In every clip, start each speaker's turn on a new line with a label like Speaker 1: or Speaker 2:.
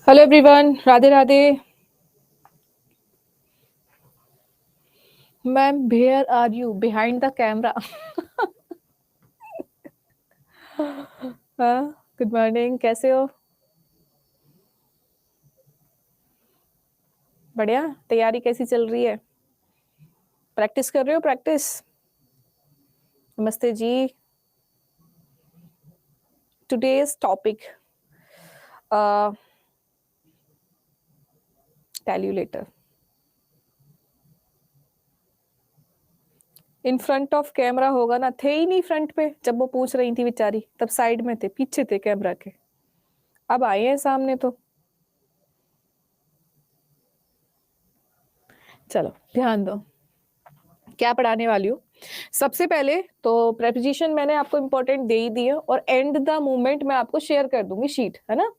Speaker 1: Hello everyone, Radhe Radhe. Ma'am, where are you behind the camera? हाँ, good morning, कैसे हो? बढ़िया। तैयारी कैसी चल रही है? प्रैक्टिस कर रहे हो? प्रैक्टिस। नमस्ते जी। Today's topic, tell you later. In front of camera होगा ना, थे ही नहीं फ्रंट पे जब वो पूछ रही थी बेचारी, तब साइड में थे, पीछे थे कैमरा के। अब आए हैं सामने तो चलो ध्यान दो, क्या पढ़ाने वाली हूँ। सबसे पहले तो प्रेपोजिशन मैंने आपको इम्पोर्टेंट दे ही दी है, और एंड द मोमेंट मैं आपको शेयर कर दूंगी शीट, है ना।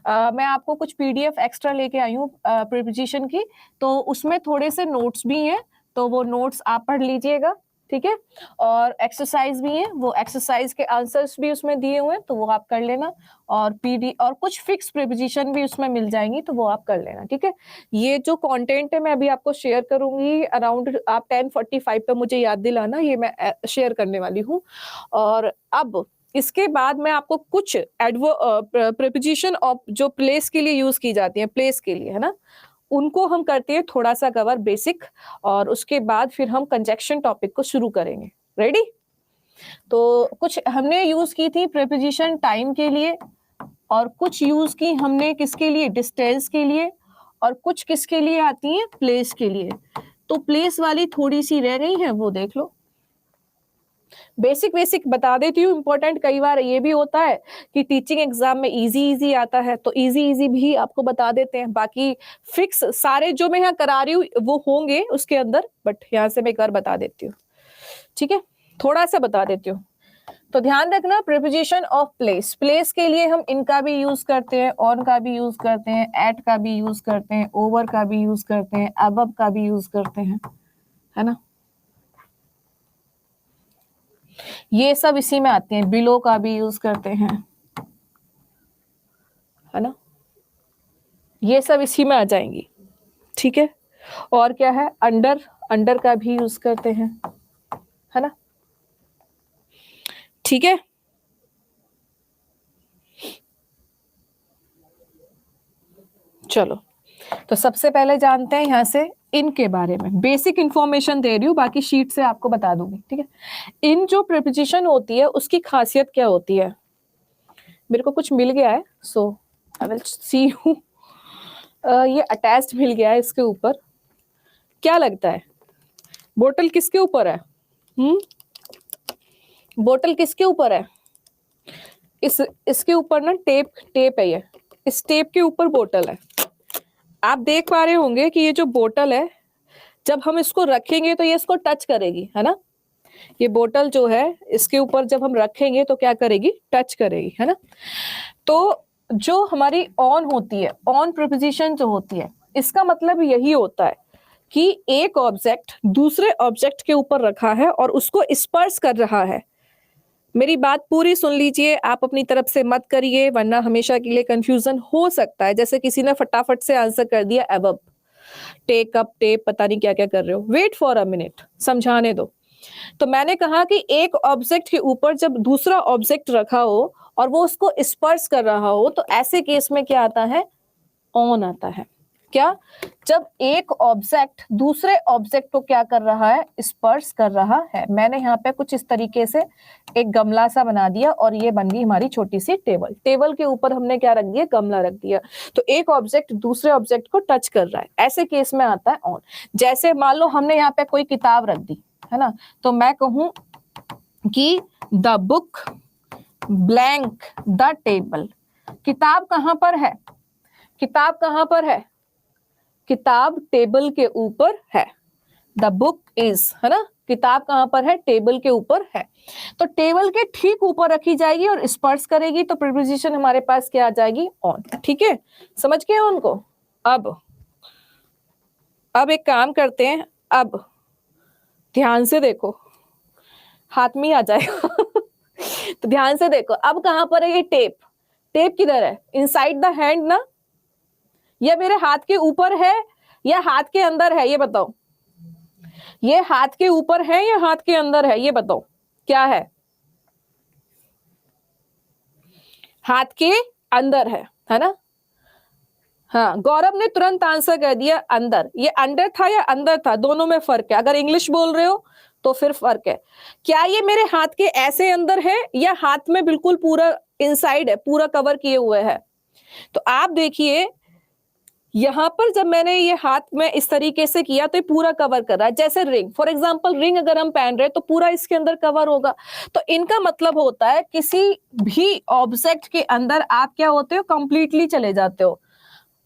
Speaker 1: मैं आपको कुछ पीडीएफ एक्स्ट्रा लेके आई हूँ प्रिपोजिशन की, तो उसमें थोड़े से नोट्स भी हैं, तो वो नोट्स आप पढ़ लीजिएगा, ठीक है। और एक्सरसाइज भी है, वो एक्सरसाइज के आंसर्स भी उसमें दिए हुए हैं, तो वो आप कर लेना। और पीडी और कुछ फिक्स प्रिपोजिशन भी उसमें मिल जाएंगी, तो वो आप कर लेना, ठीक है। ये जो कंटेंट है मैं अभी आपको शेयर करूंगी अराउंड, आप 10:45 पे मुझे याद दिलाना, ये मैं शेयर करने वाली हूँ। और अब इसके बाद मैं आपको कुछ प्रिपोजिशन ऑफ जो प्लेस के लिए यूज की जाती है, प्लेस के लिए, है ना, उनको हम करते हैं थोड़ा सा कवर बेसिक, और उसके बाद फिर हम कंजक्शन टॉपिक को शुरू करेंगे। रेडी? तो कुछ हमने यूज की थी प्रिपोजिशन टाइम के लिए, और कुछ यूज की हमने किसके लिए, डिस्टेंस के लिए, और कुछ किसके लिए आती है, प्लेस के लिए। तो प्लेस वाली थोड़ी सी रह गई है, वो देख लो। बेसिक बेसिक बता देती हूँ, इंपॉर्टेंट कई बार ये भी होता है कि टीचिंग एग्जाम में इजी इजी आता है, तो इजी इजी भी आपको बता देते हैं। बाकी फिक्स सारे जो मैं यहाँ करा रही हूँ वो होंगे उसके अंदर, बट यहाँ से मैं एक बार बता देती हूँ, ठीक है, थोड़ा सा बता देती हूँ। तो ध्यान रखना, प्रिपोजिशन ऑफ प्लेस, प्लेस के लिए हम इनका भी यूज करते हैं, ऑन का भी यूज करते हैं, एट का भी यूज करते हैं, ओवर का भी यूज करते हैं, अबव का भी यूज करते हैं, है ना। ये सब इसी में आते हैं, बिलो का भी यूज करते हैं, है ना, ये सब इसी में आ जाएंगी, ठीक है। और क्या है, अंडर, अंडर का भी यूज करते हैं, है ना, ठीक है। चलो, तो सबसे पहले जानते हैं यहाँ से इनके बारे में, बेसिक इंफॉर्मेशन दे रही हूँ, बाकी शीट से आपको बता दूंगी, ठीक है। इन जो प्रिपोजिशन होती है उसकी खासियत क्या होती है, मेरे को कुछ मिल गया है, सो आई विल सी यू। ये अटैच्ड मिल गया है इसके ऊपर। क्या लगता है, बोतल किसके ऊपर है? बोतल किसके ऊपर है? इसके ऊपर ना टेप, टेप है ये, इस टेप के ऊपर बोतल है। आप देख पा रहे होंगे कि ये जो बोतल है, जब हम इसको रखेंगे तो ये इसको टच करेगी, है ना। ये बोतल जो है इसके ऊपर जब हम रखेंगे तो क्या करेगी, टच करेगी, है ना। तो जो हमारी ऑन होती है, ऑन प्रिपोजिशन जो होती है, इसका मतलब यही होता है कि एक ऑब्जेक्ट दूसरे ऑब्जेक्ट के ऊपर रखा है और उसको स्पर्श कर रहा है। मेरी बात पूरी सुन लीजिए, आप अपनी तरफ से मत करिए, वरना हमेशा के लिए कंफ्यूजन हो सकता है। जैसे किसी ने फटाफट से आंसर कर दिया एबव, टेक अप, टेप, पता नहीं क्या क्या कर रहे हो, वेट फॉर अ मिनट, समझाने दो। तो मैंने कहा कि एक ऑब्जेक्ट के ऊपर जब दूसरा ऑब्जेक्ट रखा हो और वो उसको स्पर्श कर रहा हो, तो ऐसे केस में क्या आता है, ऑन आता है। क्या? जब एक ऑब्जेक्ट दूसरे ऑब्जेक्ट को क्या कर रहा है, स्पर्श कर रहा है। मैंने यहाँ पे कुछ इस तरीके से एक गमला सा बना दिया, और ये बन गई हमारी छोटी सी टेबल। टेबल के ऊपर हमने क्या रख दिया, गमला रख दिया। तो एक ऑब्जेक्ट दूसरे ऑब्जेक्ट को टच कर रहा है, ऐसे केस में आता है ऑन। जैसे मान लो हमने यहाँ पे कोई किताब रख दी, है ना, तो मैं कहूं कि the book blank the table. किताब कहां पर है, किताब कहां पर है, किताब टेबल के ऊपर है। द बुक इज, है ना, किताब कहां पर है, टेबल के ऊपर है। तो टेबल के ठीक ऊपर रखी जाएगी और स्पर्श करेगी, तो प्रीपोजिशन हमारे पास क्या आ जाएगी, ऑन, ठीक है। समझ गए उनको? अब एक काम करते हैं, अब ध्यान से देखो, हाथ में ही आ जाएगा। तो ध्यान से देखो, अब कहां पर है ये टेप, टेप किधर है, इनसाइड द हैंड ना, ये मेरे हाथ के ऊपर है या हाथ के अंदर है, ये बताओ। ये हाथ के ऊपर है या हाथ के अंदर है, ये बताओ क्या है। हाथ के अंदर है ना। हाँ, गौरव ने तुरंत आंसर कर दिया अंदर। ये अंदर था या अंदर था, दोनों में फर्क है। अगर इंग्लिश बोल रहे हो तो फिर फर्क है। क्या ये मेरे हाथ के ऐसे अंदर है या हाथ में बिल्कुल पूरा इनसाइड है, पूरा कवर किए हुए है। तो आप देखिए यहां पर जब मैंने ये हाथ में इस तरीके से किया तो ये पूरा कवर कर रहा है। जैसे रिंग, फॉर एग्जांपल रिंग अगर हम पहन रहे हैं तो पूरा इसके अंदर कवर होगा। तो इनका मतलब होता है किसी भी ऑब्जेक्ट के अंदर आप क्या होते हो, कंप्लीटली चले जाते हो।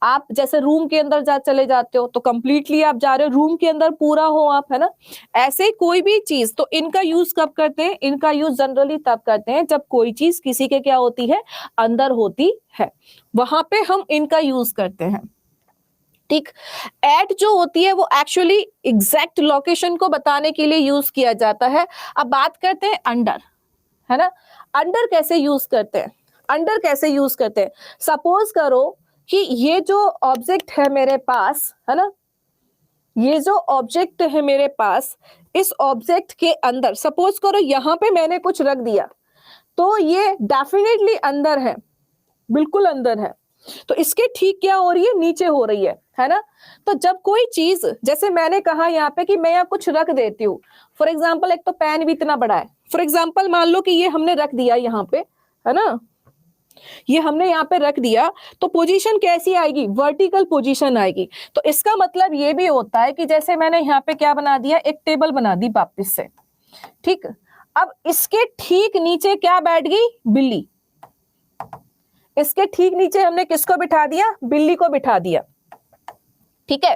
Speaker 1: आप जैसे रूम के अंदर चले जाते हो तो कंप्लीटली आप जा रहे हो, रूम के अंदर पूरा हो आप, है ना। ऐसे कोई भी चीज, तो इनका यूज कब करते हैं, इनका यूज जनरली तब करते हैं जब कोई चीज किसी के क्या होती है, अंदर होती है, वहां पे हम इनका यूज करते हैं। ठीक। एट जो होती है वो एक्चुअली एग्जैक्ट लोकेशन को बताने के लिए यूज किया जाता है। अब बात करते हैं अंडर, है ना। अंडर कैसे यूज करते हैं, अंडर कैसे यूज करते हैं। सपोज करो कि ये जो ऑब्जेक्ट है मेरे पास, है ना, ये जो ऑब्जेक्ट है मेरे पास, इस ऑब्जेक्ट के अंदर सपोज करो यहां पे मैंने कुछ रख दिया, तो ये डेफिनेटली अंदर है, बिल्कुल अंदर है। तो इसके ठीक क्या हो रही है, नीचे हो रही है ना। तो जब कोई चीज, जैसे मैंने कहा यहाँ पे कि मैं यहाँ कुछ रख देती हूँ, फॉर एग्जाम्पल एक तो पेन भी इतना बड़ा है, फॉर एग्जाम्पल मान लो कि ये हमने रख दिया यहाँ पे, है ना, ये हमने यहाँ पे रख दिया, तो पोजीशन कैसी आएगी, वर्टिकल पोजीशन आएगी। तो इसका मतलब ये भी होता है कि जैसे मैंने यहाँ पे क्या बना दिया, एक टेबल बना दी वापिस से। ठीक। अब इसके ठीक नीचे क्या बैठ गई, बिल्ली। इसके ठीक नीचे हमने किसको बिठा दिया, बिल्ली को बिठा दिया। ठीक है।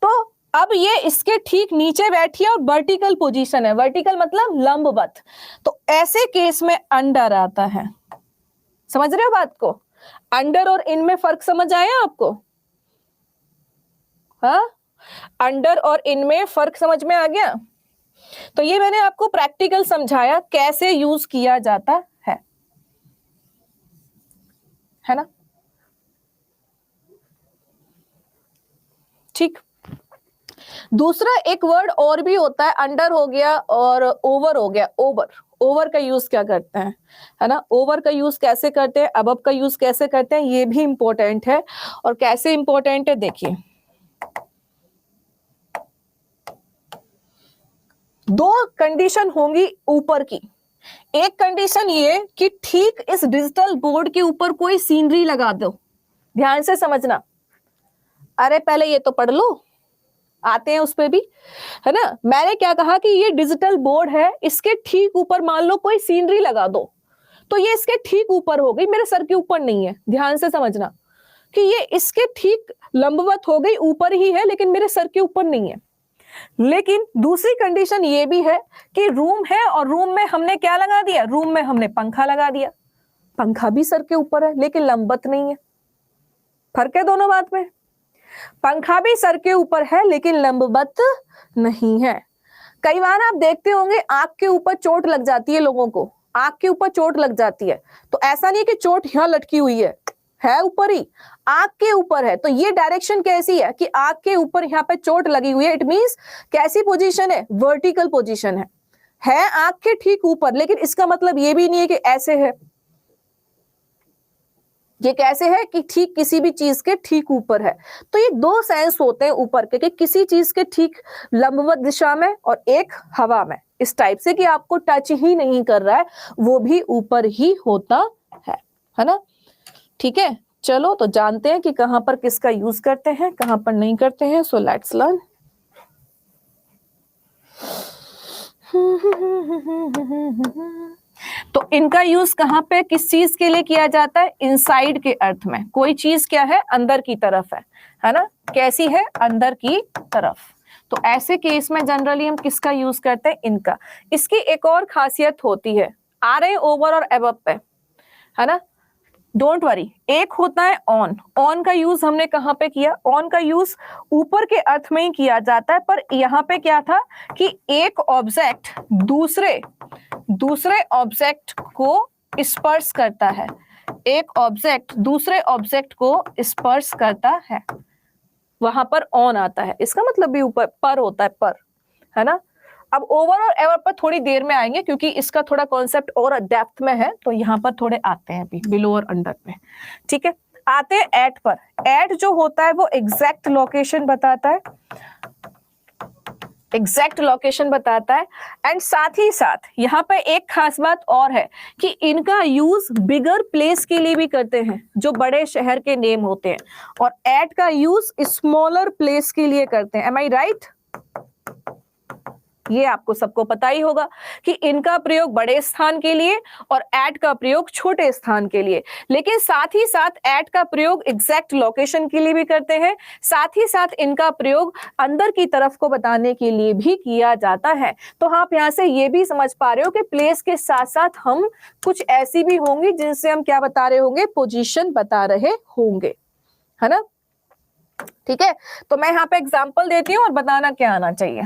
Speaker 1: तो अब ये इसके ठीक नीचे बैठी है और वर्टिकल पोजीशन है, वर्टिकल मतलब लंबवत। तो ऐसे केस में अंडर आता है। समझ रहे हो बात को, अंडर और इन में फर्क समझ आया आपको। हाँ, अंडर और इन में फर्क समझ में आ गया। तो ये मैंने आपको प्रैक्टिकल समझाया कैसे यूज किया जाता है ना। ठीक। दूसरा एक वर्ड और भी होता है, अंडर हो गया और ओवर हो गया। ओवर, ओवर का यूज क्या करते हैं, है ना, ओवर का यूज कैसे करते हैं, अबव का यूज कैसे करते हैं, ये भी इंपॉर्टेंट है। और कैसे इंपॉर्टेंट है देखिए, दो कंडीशन होंगी ऊपर की। एक कंडीशन ये कि ठीक इस डिजिटल बोर्ड के ऊपर कोई सीनरी लगा दो। ध्यान से समझना, अरे पहले ये तो पढ़ लो, आते हैं उस पे भी, है ना। मैंने क्या कहा कि ये डिजिटल बोर्ड है, इसके ठीक ऊपर मान लो कोई सीनरी लगा दो, तो ये इसके ठीक ऊपर हो गई, मेरे सर के ऊपर नहीं है। ध्यान से समझना कि ये इसके ठीक लंबवत हो गई, ऊपर ही है लेकिन मेरे सर के ऊपर नहीं है। लेकिन दूसरी कंडीशन ये भी है कि रूम है और रूम में हमने क्या लगा दिया, रूम में हमने पंखा लगा दिया। पंखा भी सर के ऊपर है लेकिन लंबवत नहीं है। फर्क है दोनों बात में, पंखा भी सर के ऊपर है लेकिन लंबवत नहीं है। कई बार आप देखते होंगे आंख के ऊपर चोट लग जाती है लोगों को, आंख के ऊपर चोट लग जाती है, तो ऐसा नहीं है कि चोट यहां लटकी हुई है ऊपर ही, आंख के ऊपर है। तो ये डायरेक्शन कैसी है कि आंख के ऊपर यहाँ पे चोट लगी हुई है, इट मींस कैसी पोजीशन है, वर्टिकल पोजीशन है आंख के ठीक ऊपर। लेकिन इसका मतलब ये भी नहीं है कि ऐसे है, ये कैसे है कि ठीक किसी भी चीज के ठीक ऊपर है। तो ये दो सेंस होते हैं ऊपर के, कि किसी चीज के ठीक लंबवत दिशा में और एक हवा में, इस टाइप से कि आपको टच ही नहीं कर रहा है, वो भी ऊपर ही होता है ना। ठीक है, चलो तो जानते हैं कि कहां पर किसका यूज करते हैं, कहां पर नहीं करते हैं। So let's learn. तो इनका यूज कहां पे, किस चीज के लिए किया जाता है, इनसाइड के अर्थ में। कोई चीज क्या है, अंदर की तरफ है ना, कैसी है, अंदर की तरफ। तो ऐसे केस में जनरली हम किसका यूज करते हैं, इनका। इसकी एक और खासियत होती है, आ रहे ओवर और अबव पे, है ना, डोंट वरी। एक होता है ऑन, ऑन का यूज हमने कहां पे किया, ऑन का यूज ऊपर के अर्थ में ही किया जाता है। पर यहां पे क्या था कि एक ऑब्जेक्ट दूसरे ऑब्जेक्ट को स्पर्श करता है, एक ऑब्जेक्ट दूसरे ऑब्जेक्ट को स्पर्श करता है, वहां पर ऑन आता है, इसका मतलब भी ऊपर पर होता है, पर, है ना। अब ओवर और एवर पर थोड़ी देर में आएंगे क्योंकि इसका थोड़ा कॉन्सेप्ट और डेप्थ में है, तो यहाँ पर थोड़े आते हैं अभी बिलो और अंडर पे, ठीक है। आते हैं एट पर। एट जो होता है वो एग्जैक्ट लोकेशन बताता है, एग्जैक्ट लोकेशन बताता है। एंड साथ ही साथ यहाँ पे एक खास बात और है कि इनका यूज बिगर प्लेस के लिए भी करते हैं, जो बड़े शहर के नेम होते हैं, और एट का यूज स्मॉलर प्लेस के लिए करते हैं। एम आई राइट? ये आपको सबको पता ही होगा कि इनका प्रयोग बड़े स्थान के लिए और एट का प्रयोग छोटे स्थान के लिए, लेकिन साथ ही साथ एट का प्रयोग एग्जैक्ट लोकेशन के लिए भी करते हैं, साथ ही साथ इनका प्रयोग अंदर की तरफ को बताने के लिए भी किया जाता है। तो आप यहां से ये भी समझ पा रहे हो कि प्लेस के साथ साथ हम कुछ ऐसी भी होंगी जिनसे हम क्या बता रहे होंगे, पोजीशन बता रहे होंगे, है ना। ठीक है, तो मैं यहाँ पे एग्जाम्पल देती हूँ और बताना क्या आना चाहिए।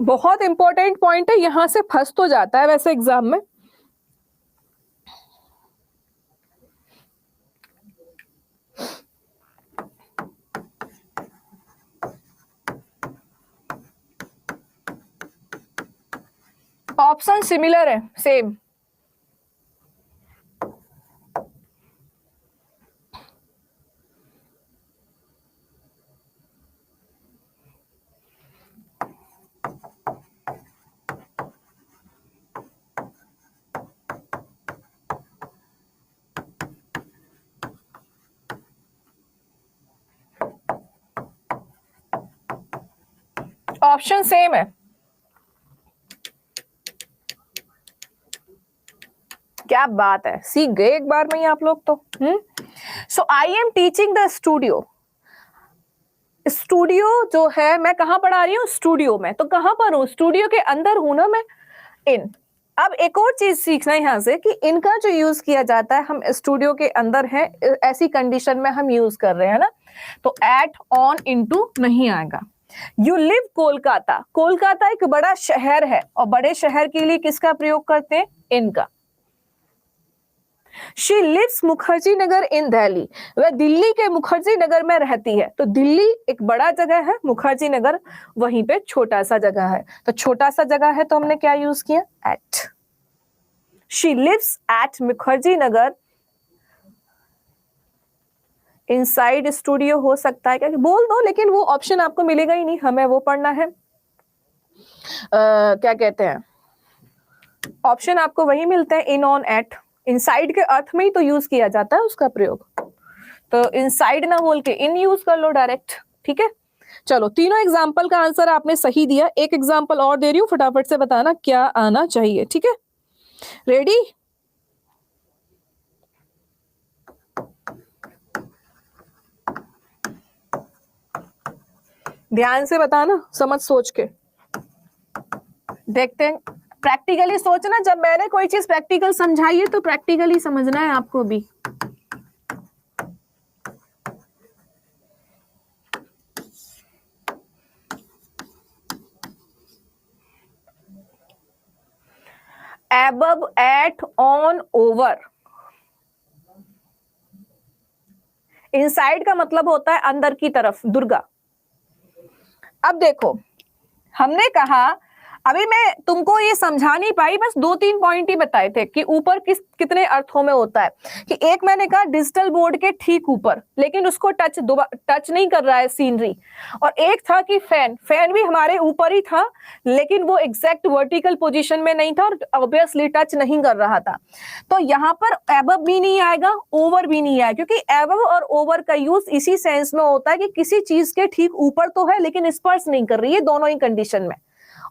Speaker 1: बहुत इंपॉर्टेंट पॉइंट है, यहां से फंस तो जाता है वैसे एग्जाम में। ऑप्शन सिमिलर है, सेम। ऑप्शन सेम है। क्या बात है, सीख गए एक बार में ही आप लोग तो। So I am teaching the studio. Studio जो है, मैं कहां पढ़ा रही हूँ, स्टूडियो में। तो कहां पर हूं, स्टूडियो के अंदर हूं ना मैं, इन। अब एक और चीज सीखना है यहाँ से कि इनका जो यूज किया जाता है, हम स्टूडियो के अंदर हैं, ऐसी कंडीशन में हम यूज कर रहे हैं ना, तो एट, ऑन, इनटू नहीं आएगा। You live Kolkata. कोलकाता एक बड़ा शहर है और बड़े शहर के लिए किसका प्रयोग करते हैं, इनका। शी लिव्स मुखर्जी नगर इन दिल्ली। वह दिल्ली के मुखर्जी नगर में रहती है। तो दिल्ली एक बड़ा जगह है, मुखर्जी नगर वहीं पे छोटा सा जगह है। तो छोटा सा जगह है तो हमने क्या यूज किया, at. She lives at Mukherjee Nagar inside studio हो सकता है क्या, बोल दो, लेकिन वो ऑप्शन आपको मिलेगा ही नहीं, हमें वो पढ़ना है। क्या कहते हैं, ऑप्शन आपको वही मिलते हैं, इन, ऑन, एट। इनसाइड के अर्थ में ही तो यूज किया जाता है उसका प्रयोग, तो इनसाइड ना बोल के इन यूज कर लो डायरेक्ट। ठीक है, चलो तीनों एग्जाम्पल का आंसर आपने सही दिया। एक एग्जाम्पल और दे रही हूं, फटाफट से बताना क्या आना चाहिए। ठीक है, रेडी? ध्यान से बताना, समझ सोच के। देखते हैं, प्रैक्टिकली सोचना। जब मैंने कोई चीज प्रैक्टिकल समझाई है तो प्रैक्टिकली समझना है आपको भी। Above, at, on, over. Inside का मतलब होता है अंदर की तरफ, दुर्गा। अब देखो, हमने कहा, अभी मैं तुमको ये समझा नहीं पाई, बस 2-3 पॉइंट ही बताए थे कि ऊपर कितने अर्थों में होता है। कि एक मैंने कहा डिजिटल बोर्ड के ठीक ऊपर, लेकिन उसको टच नहीं कर रहा है सीनरी। और एक था कि फैन भी हमारे ऊपर ही था, लेकिन वो एग्जैक्ट वर्टिकल पोजीशन में नहीं था और ऑब्वियसली टच नहीं कर रहा था। तो यहाँ पर एबव भी नहीं आएगा, ओवर भी नहीं आएगा, क्योंकि एबव और ओवर का यूज इसी सेंस में होता है कि किसी चीज के ठीक ऊपर तो है लेकिन स्पर्श नहीं कर रही है, दोनों ही कंडीशन में।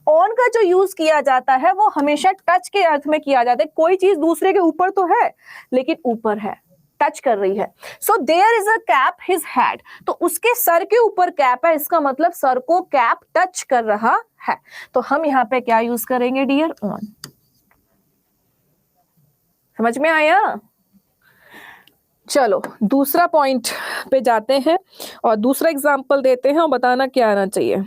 Speaker 1: ऑन का जो यूज किया जाता है वो हमेशा टच के अर्थ में किया जाता है, कोई चीज दूसरे के ऊपर तो है लेकिन ऊपर है, टच कर रही है। So there is a cap his head, तो उसके सर के ऊपर कैप है, इसका मतलब सर को कैप टच कर रहा है। तो हम यहाँ पे क्या यूज करेंगे डियर? ऑन। समझ में आया? चलो दूसरा पॉइंट पे जाते हैं और दूसरा एग्जांपल देते हैं और बताना क्या आना चाहिए।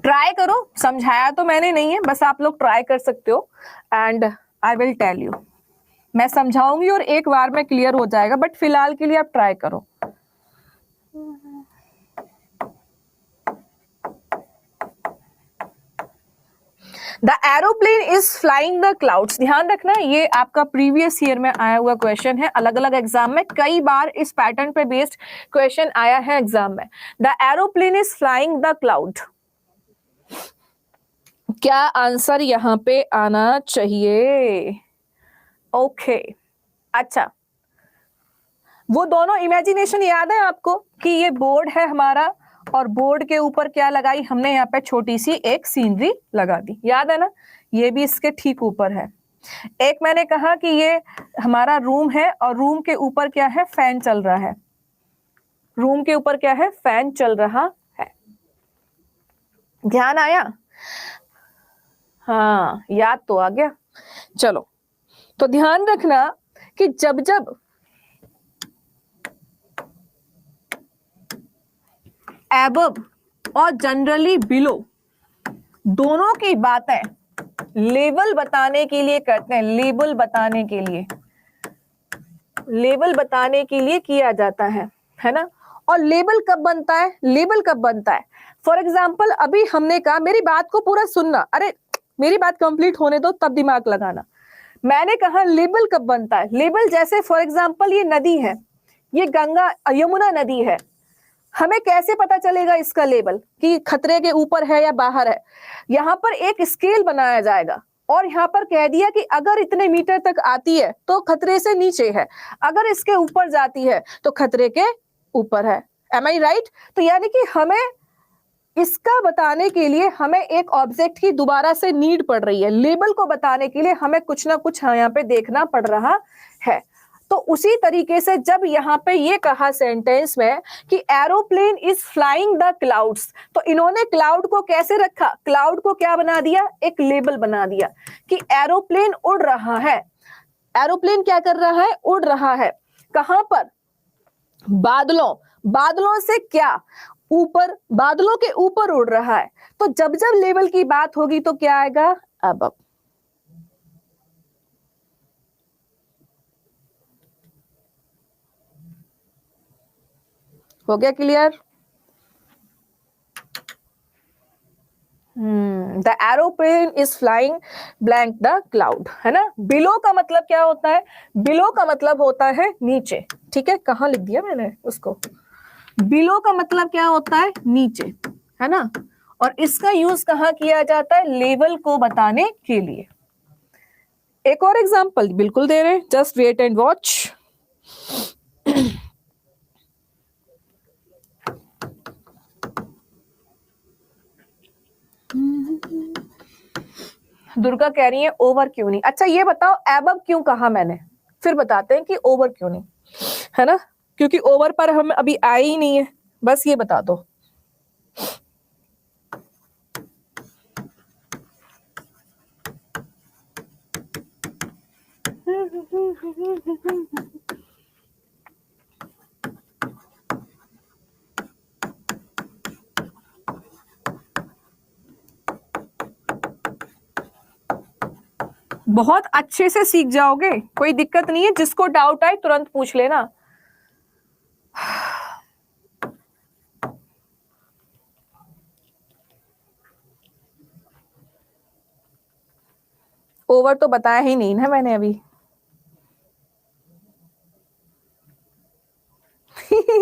Speaker 1: ट्राई करो, समझाया तो मैंने नहीं है, बस आप लोग ट्राई कर सकते हो and I will tell you. मैं समझाऊंगी और एक बार में क्लियर हो जाएगा, बट फिलहाल के लिए आप ट्राई करो। The aeroplane is flying the clouds. ध्यान रखना ये आपका प्रीवियस ईयर में आया हुआ क्वेश्चन है, अलग अलग एग्जाम में कई बार इस पैटर्न पे बेस्ड क्वेश्चन आया है एग्जाम में। The aeroplane is flying the cloud, क्या आंसर यहां पे आना चाहिए? ओके अच्छा, वो दोनों इमेजिनेशन याद है आपको कि ये बोर्ड है हमारा और बोर्ड के ऊपर क्या लगाई हमने? यहाँ पे छोटी सी एक सीनरी लगा दी, याद है ना? ये भी इसके ठीक ऊपर है। एक मैंने कहा कि ये हमारा रूम है और रूम के ऊपर क्या है? फैन चल रहा है। रूम के ऊपर क्या है? फैन चल रहा है। ध्यान आया? हाँ याद तो आ गया। चलो तो ध्यान रखना कि जब जब एबव और जनरली बिलो दोनों की बातें लेवल बताने के लिए करते हैं, लेबल बताने के लिए, लेवल बताने के लिए किया जाता है ना? और लेबल कब बनता है? लेबल कब बनता है? फॉर एग्जाम्पल अभी हमने कहा, मेरी बात को पूरा सुनना, अरे मेरी बात कंप्लीट होने दो तब दिमाग लगाना। मैंने कहा लेबल कब बनता है? लेबल जैसे फॉर एग्जाम्पल ये नदी है, ये गंगा यमुना नदी है, हमें कैसे पता चलेगा इसका लेबल कि खतरे के ऊपर है या बाहर है? यहाँ पर एक स्केल बनाया जाएगा और यहाँ पर कह दिया कि अगर इतने मीटर तक आती है तो खतरे से नीचे है, अगर इसके ऊपर जाती है तो खतरे के ऊपर है। एम आई राइट? तो यानी कि हमें इसका बताने के लिए हमें एक ऑब्जेक्ट की दोबारा से नीड पड़ रही है, लेबल को बताने के लिए हमें कुछ ना कुछ यहाँ पे देखना पड़ रहा है। तो उसी तरीके से जब यहाँ पे ये कहा सेंटेंस में कि aeroplane is flying the clouds, तो इन्होंने क्लाउड को कैसे रखा? क्लाउड को क्या बना दिया? एक लेबल बना दिया कि एरोप्लेन उड़ रहा है। एरोप्लेन क्या कर रहा है? उड़ रहा है। कहां पर? बादलों। बादलों से क्या? ऊपर, बादलों के ऊपर उड़ रहा है। तो जब जब लेवल की बात होगी तो क्या आएगा? अबव। हो गया clear? The aeroplane is flying blank the cloud, है ना? बिलो का मतलब क्या होता है? बिलो का मतलब होता है नीचे। ठीक है, कहाँ लिख दिया मैंने उसको? बिलो का मतलब क्या होता है? नीचे, है ना? और इसका यूज कहाँ किया जाता है? लेवल को बताने के लिए। एक और एग्जांपल बिल्कुल दे रहे हैं, just wait and watch. Durga कह रही है ओवर क्यों नहीं? अच्छा ये बताओ एबव क्यों कहा मैंने, फिर बताते हैं कि ओवर क्यों नहीं, है ना? क्योंकि ओवर पर हम अभी आए ही नहीं है, बस ये बता दो। बहुत अच्छे से सीख जाओगे, कोई दिक्कत नहीं है। जिसको डाउट आए तुरंत पूछ लेना। ओवर तो बताया ही नहीं ना मैंने अभी।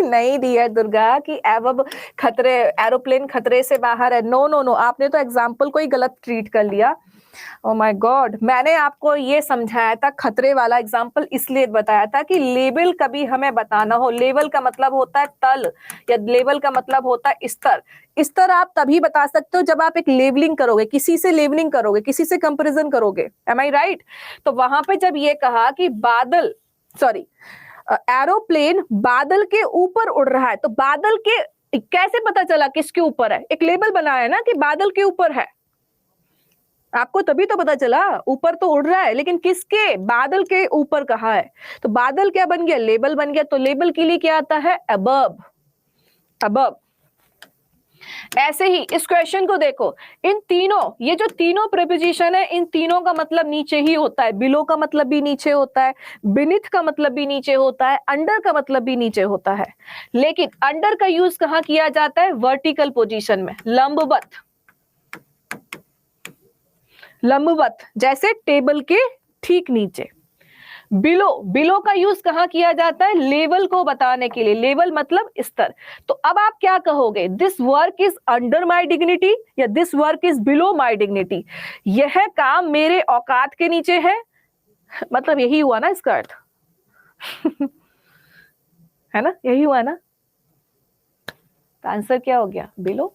Speaker 1: नहीं दिया दुर्गा कि एबव खतरे, एरोप्लेन खतरे से बाहर है। नो नो नो, आपने तो एग्जाम्पल को ही गलत ट्रीट कर लिया। ओ माय गॉड, मैंने आपको ये समझाया था, खतरे वाला एग्जांपल इसलिए बताया था कि लेवल कभी हमें बताना हो, लेवल का मतलब होता है तल, या लेवल का मतलब होता है स्तर। स्तर आप तभी बता सकते हो जब आप एक लेवलिंग करोगे, किसी से लेवलिंग करोगे, किसी से कंपैरिजन करोगे। एम आई राइट? तो वहां पे जब ये कहा कि बादल, सॉरी, एरोप्लेन बादल के ऊपर उड़ रहा है, तो बादल के कैसे पता चला किसके ऊपर है? एक लेबल बनाया ना कि बादल के ऊपर है, आपको तभी तो पता चला। ऊपर तो उड़ रहा है, लेकिन किसके? बादल के ऊपर कहा है। तो बादल क्या बन गया? लेबल बन गया। तो लेबल के लिए क्या आता है? अबव। अबव। ऐसे ही इस क्वेश्चन को देखो, इन तीनों, ये जो तीनों प्रीपोजिशन है, इन तीनों का मतलब नीचे ही होता है। बिलो का मतलब भी नीचे होता है, बीनीथ का मतलब भी नीचे होता है, अंडर का मतलब भी नीचे होता है। लेकिन अंडर का यूज कहां किया जाता है? वर्टिकल पोजीशन में, लंबवत। लंबवत, जैसे टेबल के ठीक नीचे। बिलो, बिलो का यूज कहां किया जाता है? लेवल को बताने के लिए। लेवल मतलब स्तर। तो अब आप क्या कहोगे? This work is under my dignity या this work is below my dignity? यह काम मेरे औकात के नीचे है, मतलब यही हुआ ना इसका अर्थ। है ना, यही हुआ ना। तो आंसर क्या हो गया? बिलो।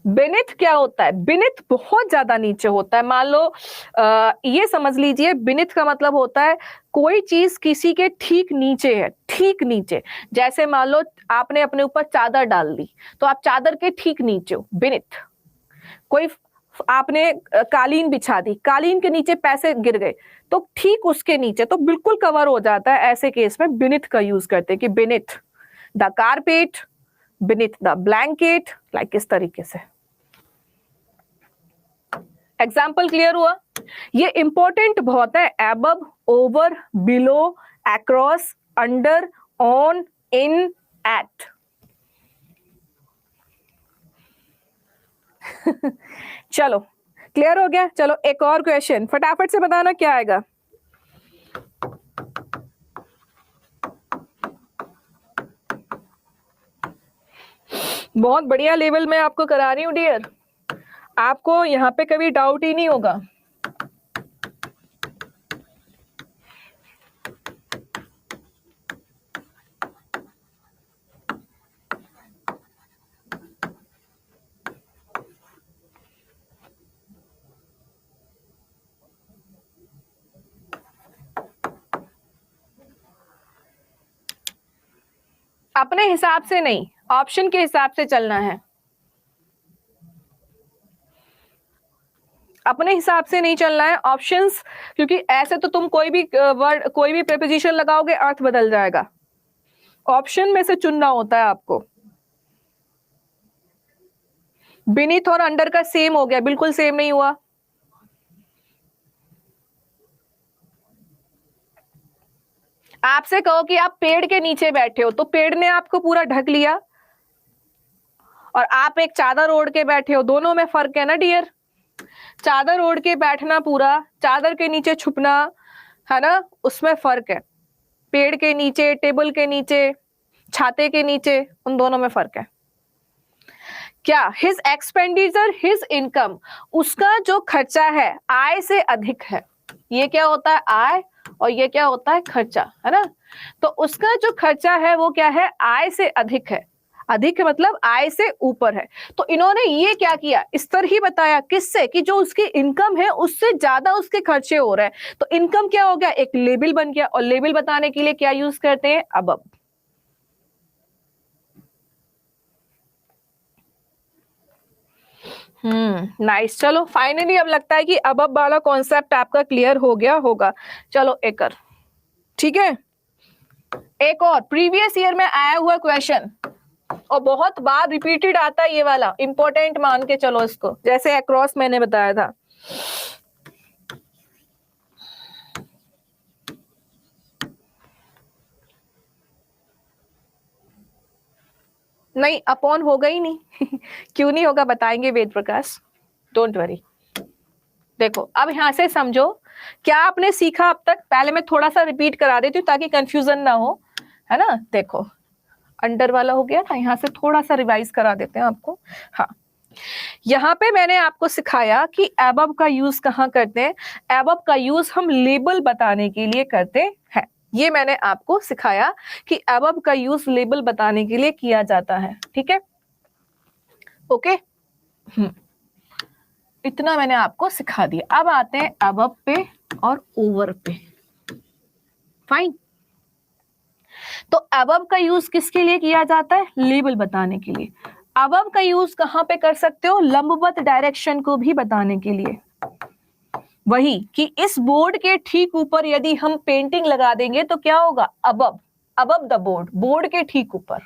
Speaker 1: बेनिथ क्या होता है? बेनिथ बहुत ज्यादा नीचे होता है। मान लो ये समझ लीजिए, बेनिथ का मतलब होता है कोई चीज किसी के ठीक नीचे है, ठीक नीचे। जैसे मान लो आपने अपने ऊपर चादर डाल दी, तो आप चादर के ठीक नीचे हो, बेनिथ। कोई आपने कालीन बिछा दी, कालीन के नीचे पैसे गिर गए, तो ठीक उसके नीचे, तो बिल्कुल कवर हो जाता है। ऐसे केस में बेनिथ का यूज करते हैं कि beneath the carpet, beneath the blanket, like इस तरीके से। एग्जाम्पल क्लियर हुआ? ये इंपॉर्टेंट बहुत है। Above, over, below, across, under, on, in, at. चलो क्लियर हो गया? चलो एक और क्वेश्चन, फटाफट से बताना क्या आएगा। बहुत बढ़िया लेवल में आपको करा रही हूं डियर, आपको यहां पे कभी डाउट ही नहीं होगा। अपने हिसाब से नहीं, ऑप्शन के हिसाब से चलना है। अपने हिसाब से नहीं चलना है, ऑप्शंस, क्योंकि ऐसे तो तुम कोई भी वर्ड, कोई भी प्रीपोजिशन लगाओगे, अर्थ बदल जाएगा। ऑप्शन में से चुनना होता है आपको। बीनीथ और अंडर का सेम हो गया? बिल्कुल सेम नहीं हुआ। आपसे कहो कि आप पेड़ के नीचे बैठे हो, तो पेड़ ने आपको पूरा ढक लिया, और आप एक चादर ओढ़ के बैठे हो, दोनों में फर्क है ना डियर। चादर ओढ़ के बैठना, पूरा चादर के नीचे छुपना, है ना, उसमें फर्क है। पेड़ के नीचे, टेबल के नीचे, छाते के नीचे, उन दोनों में फर्क है। क्या? हिज एक्सपेंडिचर, हिज इनकम, उसका जो खर्चा है आय से अधिक है। ये क्या होता है? आय, और ये क्या होता है? खर्चा, है ना। तो उसका जो खर्चा है वो क्या है? आय से अधिक है। अधिक मतलब आय से ऊपर है। तो इन्होंने ये क्या किया? स्तर ही बताया। किससे? कि जो उसकी इनकम है उससे ज्यादा उसके खर्चे हो रहे हैं। तो इनकम क्या हो गया? एक लेबल बन गया। और लेबल बताने के लिए क्या यूज करते हैं? अबव। नाइस। चलो फाइनली अब लगता है कि अबव वाला कॉन्सेप्ट आपका क्लियर हो गया होगा। चलो एक और, ठीक है, एक और प्रीवियस ईयर में आया हुआ क्वेश्चन, और बहुत बार रिपीटेड आता है ये वाला, इंपॉर्टेंट मान के चलो इसको, जैसे अक्रॉस मैंने बताया था। नहीं, अपॉन होगा ही नहीं। क्यों नहीं होगा? बताएंगे वेद प्रकाश, डोंट वरी। देखो अब यहां से समझो क्या आपने सीखा अब तक। पहले मैं थोड़ा सा रिपीट करा देती हूँ ताकि कंफ्यूजन ना हो, है ना। देखो अंडर वाला हो गया ना, यहां से थोड़ा सा रिवाइज करा देते हैं आपको। हाँ, यहाँ पे मैंने आपको सिखाया कि एबव का यूज कहाँ करते हैं। एबव का यूज हम लेबल बताने के लिए करते हैं। ये मैंने आपको सिखाया कि एबव का यूज लेबल बताने के लिए किया जाता है। ठीक है, ओके। इतना मैंने आपको सिखा दिया। अब आते हैं अबव पे और ओवर पे। फाइन। तो अबव का यूज किसके लिए किया जाता है? लेबल बताने के लिए। अबव का यूज कहां पे कर सकते हो? लंबवत डायरेक्शन को भी बताने के लिए। वही कि इस बोर्ड के ठीक ऊपर यदि हम पेंटिंग लगा देंगे तो क्या होगा? Above, above the board, board के ठीक ऊपर,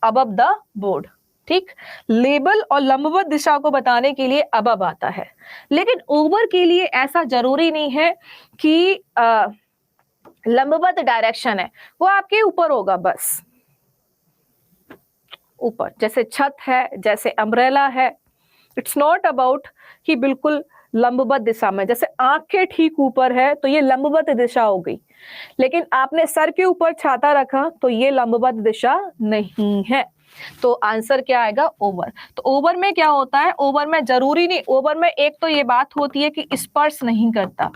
Speaker 1: अबव द बोर्ड। ठीक, लेबल और लंबवत दिशा को बताने के लिए अबव आता है। लेकिन ओवर के लिए ऐसा जरूरी नहीं है कि लंबवत डायरेक्शन है, वो आपके ऊपर होगा, बस ऊपर, जैसे छत है, जैसे अम्ब्रेला है। इट्स नॉट अबाउट कि बिल्कुल लंबवत दिशा में, जैसे आंख के ठीक ऊपर है तो ये लंबवत दिशा हो गई, लेकिन आपने सर के ऊपर छाता रखा तो ये लंबवत दिशा नहीं है। तो आंसर क्या आएगा? ओवर। तो ओवर में क्या होता है? ओवर में जरूरी नहीं, ओवर में एक तो ये बात होती है कि स्पर्श नहीं करता,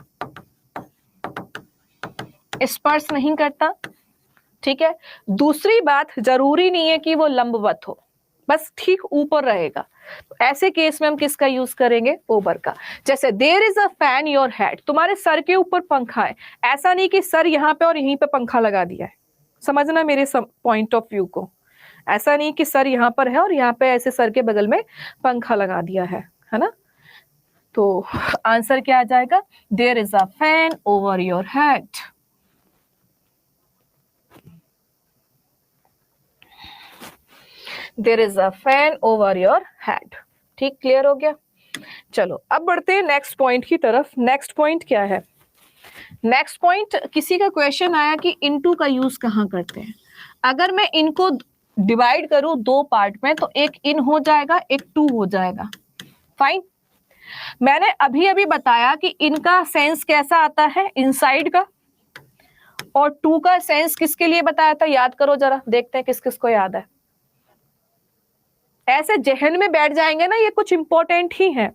Speaker 1: स्पर्श नहीं करता, ठीक है। दूसरी बात, जरूरी नहीं है कि वो लंबवत हो, बस ठीक ऊपर रहेगा। ऐसे केस में हम किसका यूज करेंगे? ओवर का। जैसे there is a fan your head, तुम्हारे सर के ऊपर पंखा है। ऐसा नहीं कि सर यहाँ पे और यहीं पे पंखा लगा दिया है, समझना मेरे पॉइंट ऑफ व्यू को। ऐसा नहीं कि सर यहाँ पर है और यहाँ पे ऐसे सर के बगल में पंखा लगा दिया है ना। तो आंसर क्या आ जाएगा? There is a fan over your head. There is a fan over your head. ठीक, क्लियर हो गया। चलो अब बढ़ते हैं नेक्स्ट पॉइंट की तरफ। नेक्स्ट पॉइंट क्या है? नेक्स्ट पॉइंट, किसी का क्वेश्चन आया कि इनटू का यूज कहाँ करते हैं। अगर मैं इनको डिवाइड करूं दो पार्ट में तो एक इन हो जाएगा, एक टू हो जाएगा। फाइन। मैंने अभी अभी बताया कि इनका सेंस कैसा आता है? इनसाइड का। और टू का सेंस किसके लिए बताया था? याद करो जरा, देखते हैं किस किस को याद है। ऐसे जहन में बैठ जाएंगे ना, ये कुछ इंपॉर्टेंट ही है,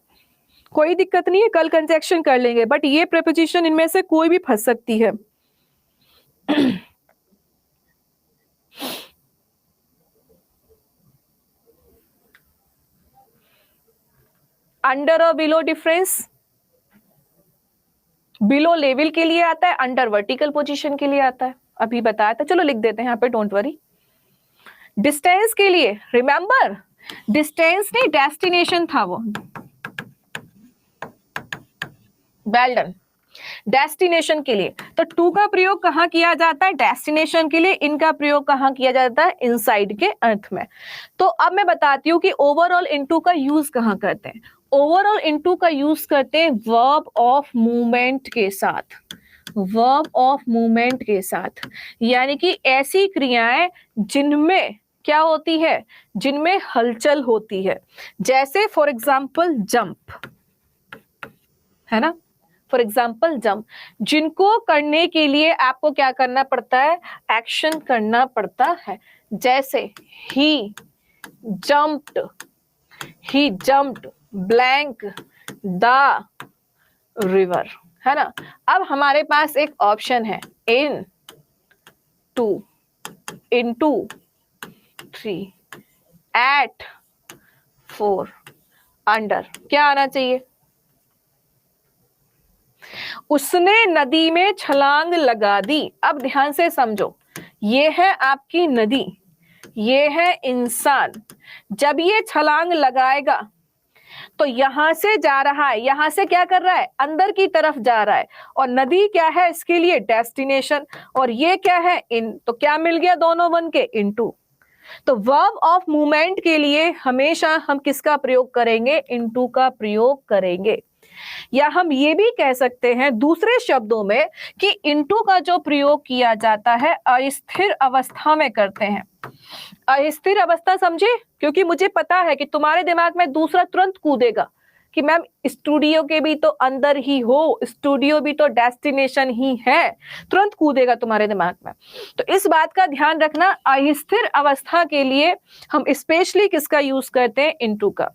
Speaker 1: कोई दिक्कत नहीं है, कल कंजक्शन कर लेंगे, बट ये प्रीपोजिशन इनमें से कोई भी फंस सकती है। अंडर और बिलो डिफरेंस, बिलो लेवल के लिए आता है, अंडर वर्टिकल पोजीशन के लिए आता है, अभी बताया था। चलो लिख देते हैं यहाँ पे, डोंट वरी। डिस्टेंस के लिए, रिमेंबर डिस्टेंस नहीं, डेस्टिनेशन था वो। Well done. डेस्टिनेशन के लिए तो टू का प्रयोग कहाँ किया जाता है? डेस्टिनेशन के लिए। इनका प्रयोग कहाँ किया जाता है? इनसाइड के अर्थ में। तो अब मैं बताती हूँ कि ओवरऑल इनटू का यूज कहाँ करते हैं। ओवरऑल इनटू का यूज करते हैं वर्ब ऑफ मूवमेंट के साथ, वर्ब ऑफ मूवमेंट के साथ, यानी कि ऐसी क्रियाएं जिनमें क्या होती है? जिनमें हलचल होती है। जैसे फॉर एग्जाम्पल जंप, है ना, फॉर एग्जाम्पल जंप, जिनको करने के लिए आपको क्या करना पड़ता है? एक्शन करना पड़ता है। जैसे ही jumped, he jumped blank the river, है ना। अब हमारे पास एक ऑप्शन है, into, into 3, at 4, under. क्या आना चाहिए? उसने नदी में छलांग लगा दी। अब ध्यान से समझो, ये है आपकी नदी, ये है इंसान। जब ये छलांग लगाएगा तो यहां से जा रहा है, यहां से क्या कर रहा है? अंदर की तरफ जा रहा है। और नदी क्या है इसके लिए? डेस्टिनेशन। और ये क्या है? इन। तो क्या मिल गया दोनों बन के? इनटू। तो वर्ब ऑफ मूवमेंट के लिए हमेशा हम किसका प्रयोग करेंगे? इनटू का प्रयोग करेंगे। या हम ये भी कह सकते हैं दूसरे शब्दों में कि इनटू का जो प्रयोग किया जाता है अस्थिर अवस्था में करते हैं। अस्थिर अवस्था समझे? क्योंकि मुझे पता है कि तुम्हारे दिमाग में दूसरा तुरंत कूदेगा कि मैम स्टूडियो के भी तो अंदर ही हो, स्टूडियो भी तो डेस्टिनेशन ही है, तुरंत कूदेगा तुम्हारे दिमाग में। तो इस बात का ध्यान रखना, अस्थिर अवस्था के लिए हम स्पेशली किसका यूज करते हैं? इनटू का।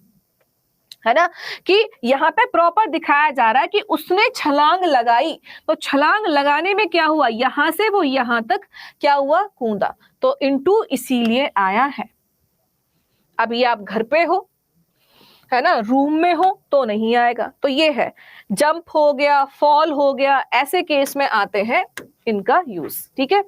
Speaker 1: है ना, कि यहाँ पे प्रॉपर दिखाया जा रहा है कि उसने छलांग लगाई, तो छलांग लगाने में क्या हुआ, यहां से वो यहां तक क्या हुआ, कूदा, तो इनटू इसीलिए आया है। अभी आप घर पे हो, है ना, रूम में हो तो नहीं आएगा, तो ये है जंप हो गया, फॉल हो गया, ऐसे केस में आते हैं इनका यूज। ठीक है,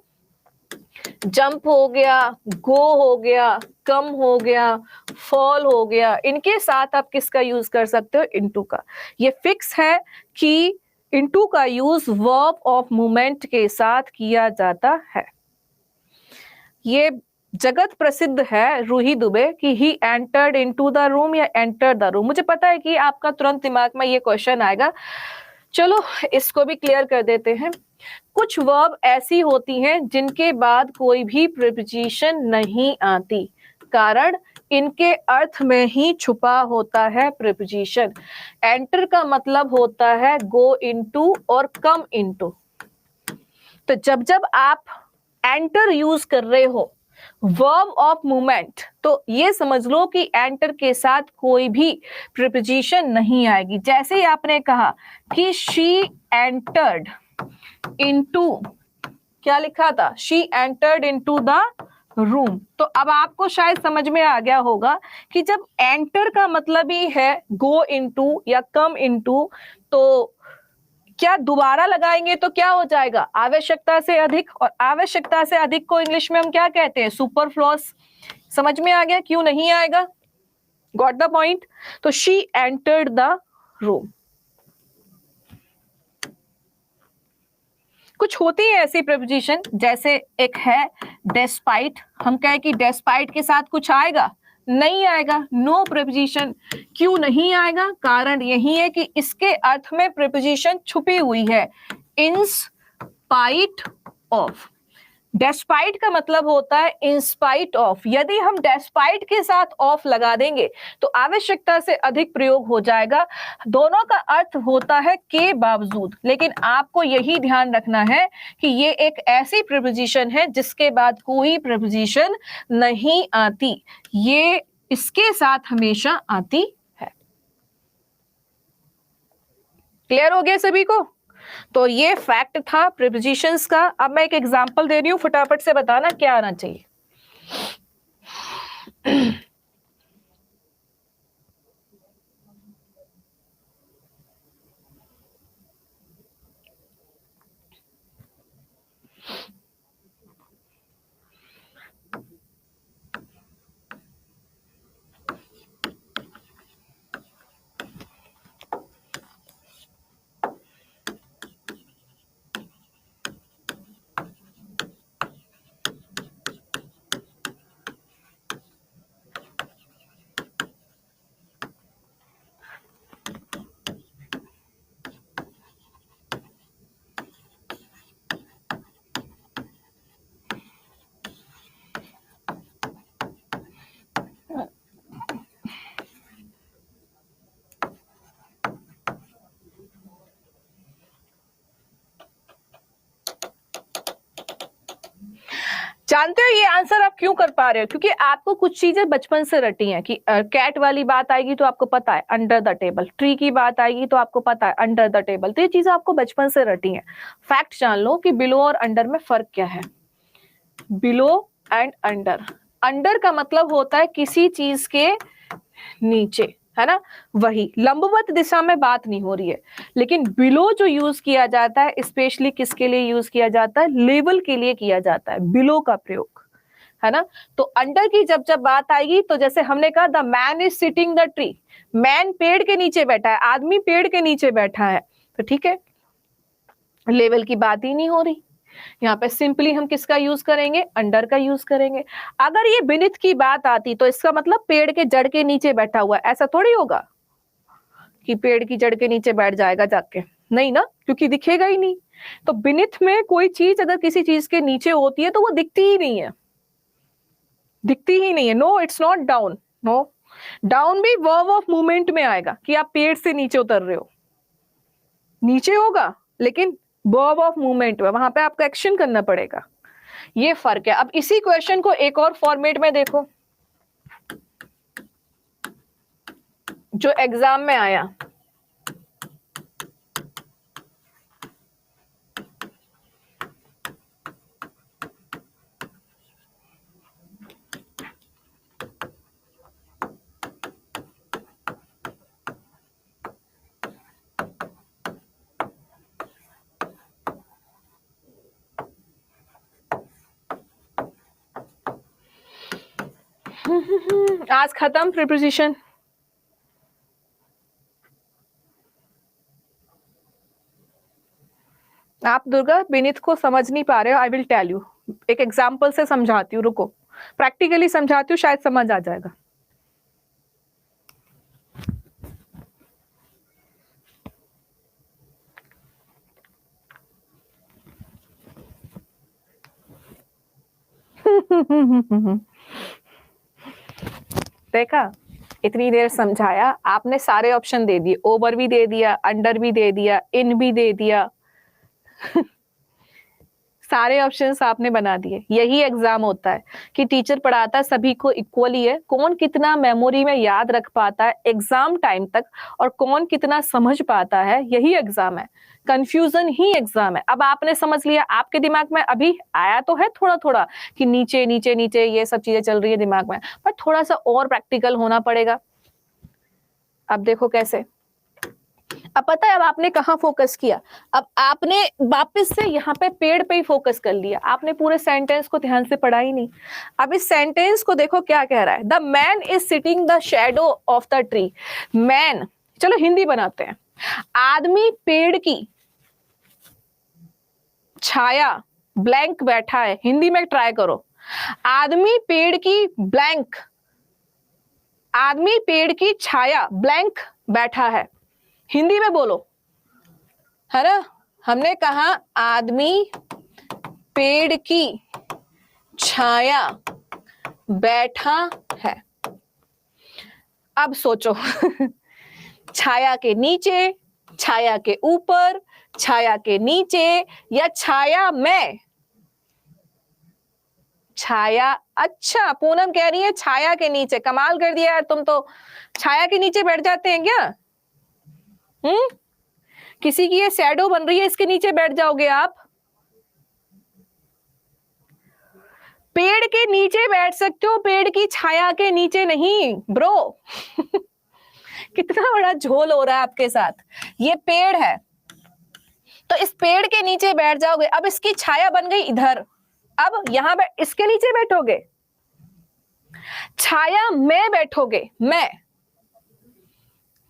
Speaker 1: जंप हो गया, गो हो गया, कम हो गया, फॉल हो गया, इनके साथ आप किसका यूज कर सकते हो, इनटू का। ये फिक्स है कि इनटू का यूज वर्ब ऑफ मूवमेंट के साथ किया जाता है। ये जगत प्रसिद्ध है रूही दुबे कि he entered into the room या एंटर द रूम। मुझे पता है कि आपका तुरंत दिमाग में ये क्वेश्चन आएगा, चलो इसको भी क्लियर कर देते हैं। कुछ वर्ब ऐसी होती हैं जिनके बाद कोई भी प्रीपोजिशन नहीं आती, कारण इनके अर्थ में ही छुपा होता है प्रीपोजिशन। एंटर का मतलब होता है गो इनटू और कम इनटू। तो जब जब आप एंटर यूज कर रहे हो वर्ब ऑफ मूवमेंट, तो ये समझ लो कि एंटर के साथ कोई भी प्रीपोजिशन नहीं आएगी। जैसे ही आपने कहा कि शी एंटर्ड इनटू, क्या लिखा था, she entered into the room, तो अब आपको शायद समझ में आ गया होगा कि जब एंटर का मतलब ही है गो इनटू या कम इनटू, तो क्या दोबारा लगाएंगे तो क्या हो जाएगा, आवश्यकता से अधिक, और आवश्यकता से अधिक को इंग्लिश में हम क्या कहते हैं, सुपरफ्लुअस। समझ में आ गया क्यों नहीं आएगा, गॉट द पॉइंट। तो शी एंटर्ड द रूम। कुछ होती है ऐसी प्रीपोजिशन, जैसे एक है डेस्पाइट, हम कहें कि डेस्पाइट के साथ कुछ आएगा, नहीं आएगा, नो प्रीपोजिशन। क्यों नहीं आएगा, कारण यही है कि इसके अर्थ में प्रीपोजिशन छुपी हुई है, इन स्पाइट ऑफ। डेस्पाइट का मतलब होता है इन स्पाइट ऑफ। यदि हम डेस्पाइट के साथ ऑफ लगा देंगे तो आवश्यकता से अधिक प्रयोग हो जाएगा, दोनों का अर्थ होता है के बावजूद। लेकिन आपको यही ध्यान रखना है कि ये एक ऐसी प्रीपोजिशन है जिसके बाद कोई प्रीपोजिशन नहीं आती, ये इसके साथ हमेशा आती है। क्लियर हो गया सभी को। तो ये फैक्ट था प्रीपोजिशंस का। अब मैं एक एग्जांपल दे रही हूं, फटाफट से बताना क्या आना चाहिए। जानते हो ये आंसर आप क्यों कर पा रहे हो, क्योंकि आपको कुछ चीजें बचपन से रटी हैं कि कैट वाली बात आएगी तो आपको पता है अंडर द टेबल, ट्री की बात आएगी तो आपको पता है अंडर द टेबल, तो ये चीजें आपको बचपन से रटी हैं। फैक्ट जान लो कि बिलो और अंडर में फर्क क्या है। बिलो एंड अंडर, अंडर का मतलब होता है किसी चीज के नीचे, है ना, वही लंबवत दिशा में बात नहीं हो रही है। लेकिन बिलो जो यूज किया जाता है स्पेशली किसके लिए यूज किया जाता है, लेवल के लिए किया जाता है बिलो का प्रयोग, है ना। तो अंडर की जब जब बात आएगी तो जैसे हमने कहा the man is sitting the tree, man पेड़ के नीचे बैठा है, आदमी पेड़ के नीचे बैठा है, तो ठीक है, लेवल की बात ही नहीं हो रही। यहाँ पे सिंपली हम किसका यूज करेंगे, अंडर का यूज करेंगे। अगर ये बिनिथ की बात आती तो इसका मतलब पेड़ के जड़ के नीचे बैठा हुआ है, ऐसा थोड़ी होगा कि पेड़ की जड़ के नीचे बैठ जाएगा जाके, नहीं ना, क्योंकि दिखेगा ही नहीं। तो बिनिथ में कोई चीज अगर किसी चीज के नीचे होती है तो वो दिखती ही नहीं है, दिखती ही नहीं है। No it's not down, no, down भी वर्ब ऑफ मूवमेंट में आएगा कि आप पेड़ से नीचे उतर रहे हो, नीचे होगा लेकिन वर्ब ऑफ मूवमेंट में, वहां पे आपको एक्शन करना पड़ेगा। ये फर्क है। अब इसी क्वेश्चन को एक और फॉर्मेट में देखो, जो एग्जाम में आया, आज खत्म प्रिपोजिशन। आप दुर्गा विनीत को समझ नहीं पा रहे हो, आई विल टेल यू, एक एग्जाम्पल से समझाती हूँ, रुको, प्रैक्टिकली समझाती हूँ, शायद समझ आ जाएगा। देखा, इतनी देर समझाया, आपने सारे ऑप्शन दे दिए, ओवर भी दे दिया, अंडर भी दे दिया, इन भी दे दिया। सारे ऑप्शंस आपने बना दिए। यही एग्जाम होता है कि टीचर पढ़ाता है सभी को इक्वली है, कौन कितना मेमोरी में याद रख पाता है एग्जाम टाइम तक और कौन कितना समझ पाता है, यही एग्जाम है। कंफ्यूजन ही एग्जाम है। अब आपने समझ लिया, आपके दिमाग में अभी आया तो है थोड़ा थोड़ा कि नीचे नीचे नीचे ये सब चीजें चल रही है दिमाग में, पर थोड़ा सा और प्रैक्टिकल होना पड़ेगा। अब देखो कैसे, अब पता है अब आपने कहाँ फोकस किया, अब आपने वापस से यहाँ पे पेड़ पे ही फोकस कर लिया, आपने पूरे सेंटेंस को ध्यान से पढ़ा ही नहीं। अब इस सेंटेंस को देखो क्या कह रहा है, the man is sitting the shadow of the tree. Man, चलो हिंदी बनाते हैं, आदमी पेड़ की छाया ब्लैंक बैठा है। हिंदी में ट्राई करो, आदमी पेड़ की ब्लैंक, आदमी पेड़ की छाया ब्लैंक बैठा है। हिंदी में बोलो, है ना, हमने कहा आदमी पेड़ की छाया बैठा है। अब सोचो छाया के नीचे, छाया के ऊपर, छाया के नीचे या छाया में? छाया, अच्छा पूनम कह रही है छाया के नीचे, कमाल कर दिया यार, तुम तो छाया के नीचे बैठ जाते हैं क्या? किसी की ये शैडो बन रही है, इसके नीचे बैठ जाओगे आप? पेड़ के नीचे बैठ सकते हो, पेड़ की छाया के नीचे नहीं ब्रो। कितना बड़ा झोल हो रहा है आपके साथ। ये पेड़ है तो इस पेड़ के नीचे बैठ जाओगे, अब इसकी छाया बन गई इधर, अब यहां इसके नीचे बैठोगे, छाया में बैठोगे, मैं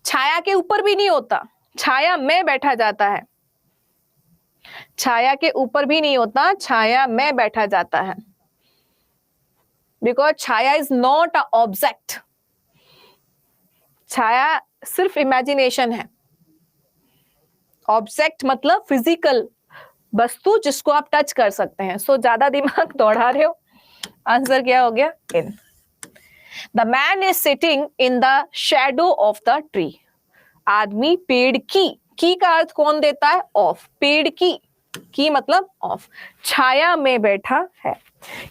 Speaker 1: छाया के ऊपर भी नहीं होता, छाया में बैठा जाता है, छाया के ऊपर भी नहीं होता, छाया में बैठा जाता है, बिकॉज छाया इज नॉट अ ऑब्जेक्ट। छाया सिर्फ इमेजिनेशन है, ऑब्जेक्ट मतलब फिजिकल वस्तु जिसको आप टच कर सकते हैं। सो ज्यादा दिमाग दौड़ा रहे हो, आंसर क्या हो गया? In. The man is sitting in the shadow of the tree. आदमी पेड़ की का अर्थ कौन देता है? ऑफ। पेड़ की मतलब ऑफ, छाया में बैठा है।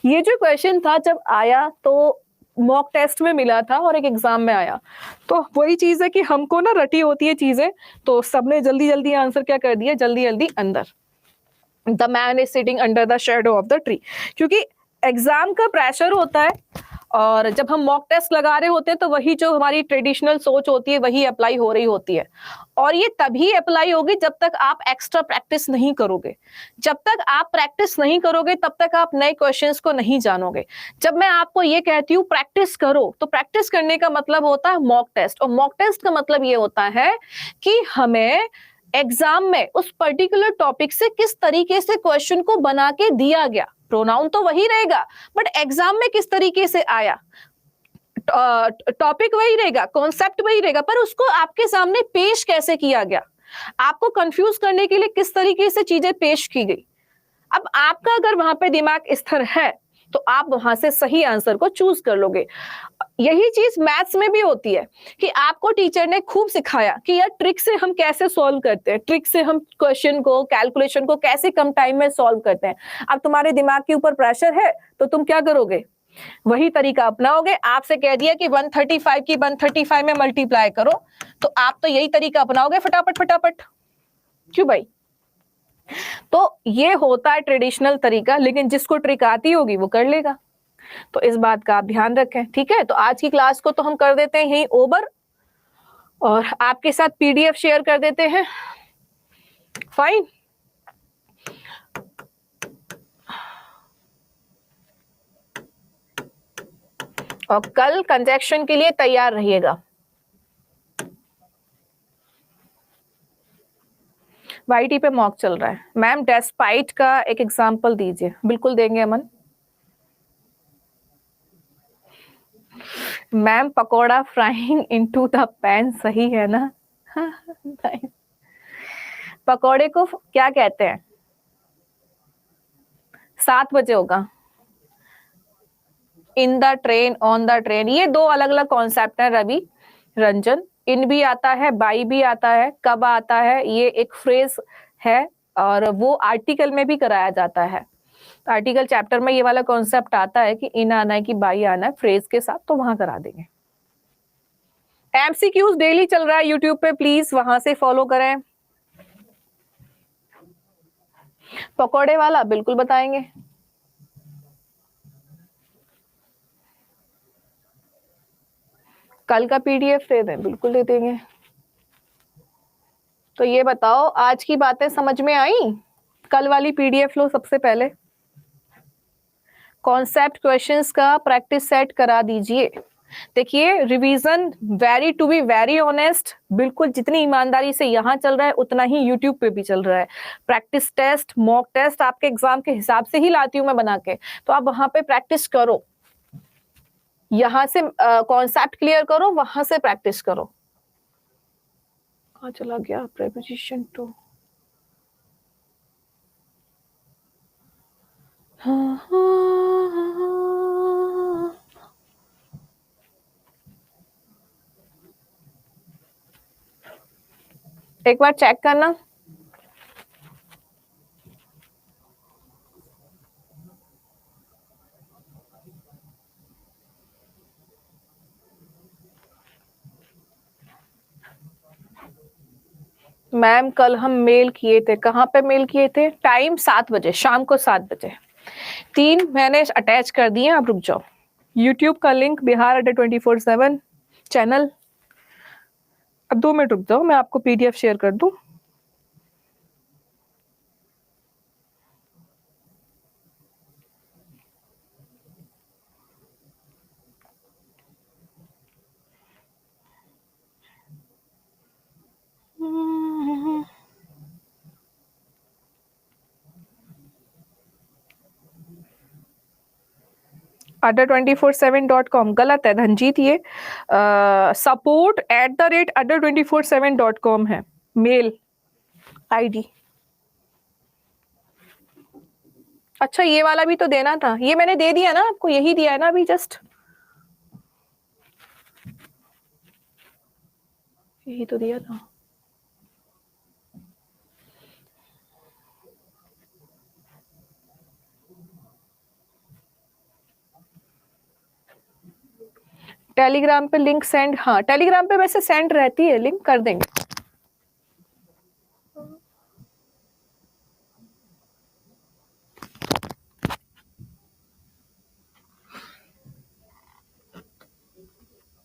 Speaker 1: ये जो क्वेश्चन था जब आया तो मॉक टेस्ट में मिला था और एक एग्जाम में आया, तो वही चीज है कि हमको ना रटी होती है चीजें, तो सबने जल्दी जल्दी आंसर क्या कर दिया, जल्दी जल्दी अंदर। The man is sitting under the shadow of the tree, क्योंकि एग्जाम का प्रेशर होता है और जब हम मॉक टेस्ट लगा रहे होते हैं तो वही जो हमारी ट्रेडिशनल सोच होती है वही अप्लाई हो रही होती है, और ये तभी अप्लाई होगी जब तक आप एक्स्ट्रा प्रैक्टिस नहीं करोगे। जब तक आप प्रैक्टिस नहीं करोगे तब तक आप नए क्वेश्चंस को नहीं जानोगे। जब मैं आपको ये कहती हूँ प्रैक्टिस करो, तो प्रैक्टिस करने का मतलब होता है मॉक टेस्ट, और मॉक टेस्ट का मतलब ये होता है कि हमें एग्जाम में उस पर्टिकुलर टॉपिक से किस तरीके से क्वेश्चन को बना के दिया गया, प्रोनाउन तो वही रहेगा बट एग्जाम में किस तरीके से आया, टॉपिक वही रहेगा, कॉन्सेप्ट वही रहेगा, पर उसको आपके सामने पेश कैसे किया गया, आपको कंफ्यूज करने के लिए किस तरीके से चीजें पेश की गई। अब आपका अगर वहां पे दिमाग स्थिर है तो आप वहां से सही आंसर को चूज कर लोगे। यही चीज मैथ्स में भी होती है कि आपको टीचर ने खूब सिखाया कि यार ट्रिक से हम कैसे सॉल्व करते हैं, ट्रिक से हम क्वेश्चन को, कैलकुलेशन को कैसे कम टाइम में सॉल्व करते हैं। अब तुम्हारे दिमाग के ऊपर प्रेशर है तो तुम क्या करोगे, वही तरीका अपनाओगे। आपसे कह दिया कि 135 की 135 में मल्टीप्लाई करो, तो आप तो यही तरीका अपनाओगे फटाफट फटाफट। क्यों भाई? तो ये होता है ट्रेडिशनल तरीका, लेकिन जिसको ट्रिक आती होगी वो कर लेगा। तो इस बात का आप ध्यान रखें, ठीक है। तो आज की क्लास को तो हम कर देते हैं यही ओवर, और आपके साथ पीडीएफ शेयर कर देते हैं। फाइन। और कल कंजक्शन के लिए तैयार रहिएगा। वाईटी पे मॉक चल रहा है। मैम डेस्पाइट का एक एग्जांपल दीजिए। बिल्कुल देंगे Aman. Ma'am pakora frying into the pan सही है ना? पकोड़े को क्या कहते हैं? 7 बजे होगा। In the train, on the train, ये दो अलग अलग कॉन्सेप्ट है रवि रंजन। इन भी आता है, बाई भी आता है, कब आता है, ये एक फ्रेज है, और वो आर्टिकल में भी कराया जाता है। आर्टिकल चैप्टर में ये वाला कॉन्सेप्ट आता है कि इन आना है कि बाई आना है फ्रेज के साथ, तो वहां करा देंगे। एमसीक्यूज डेली चल रहा है यूट्यूब पे, प्लीज वहां से फॉलो करें। पकौड़े वाला बिल्कुल बताएंगे। कल का पीडीएफ दे दें, बिल्कुल दे देंगे। तो ये बताओ आज की बातें समझ में आई? कल वाली पीडीएफ लो सबसे पहले। कॉन्सेप्ट क्वेश्चंस का प्रैक्टिस सेट करा दीजिए। देखिए revision, very to be very honest, बिल्कुल जितनी ईमानदारी से यहाँ चल रहा है उतना ही यूट्यूब पे भी चल रहा है। प्रैक्टिस टेस्ट, मॉक टेस्ट आपके एग्जाम के हिसाब से ही लाती हूँ मैं बना के, तो आप वहां पे प्रैक्टिस करो। यहाँ से कॉन्सेप्ट क्लियर करो, वहां से प्रैक्टिस करो। कहाँ चला गया प्रीपोजिशन टू? एक बार चेक करना। मैम कल हम मेल किए थे, कहाँ पे मेल किए थे? टाइम 7 बजे, शाम को 7 बजे। 3 मैंने अटैच कर दिए, आप रुक जाओ। यूट्यूब का लिंक बिहार अड्डा 24/7 चैनल। अब 2 मिनट रुक जाओ, मैं आपको पीडीएफ शेयर कर दूं। adda247.com गलत है धनजीत, ये support@adda247.com है मेल आईडी। अच्छा ये वाला भी तो देना था, ये मैंने दे दिया ना आपको, यही दिया है ना अभी जस्ट, यही तो दिया था। टेलीग्राम पे लिंक सेंड, हाँ टेलीग्राम पे वैसे सेंड रहती है, लिंक कर देंगे।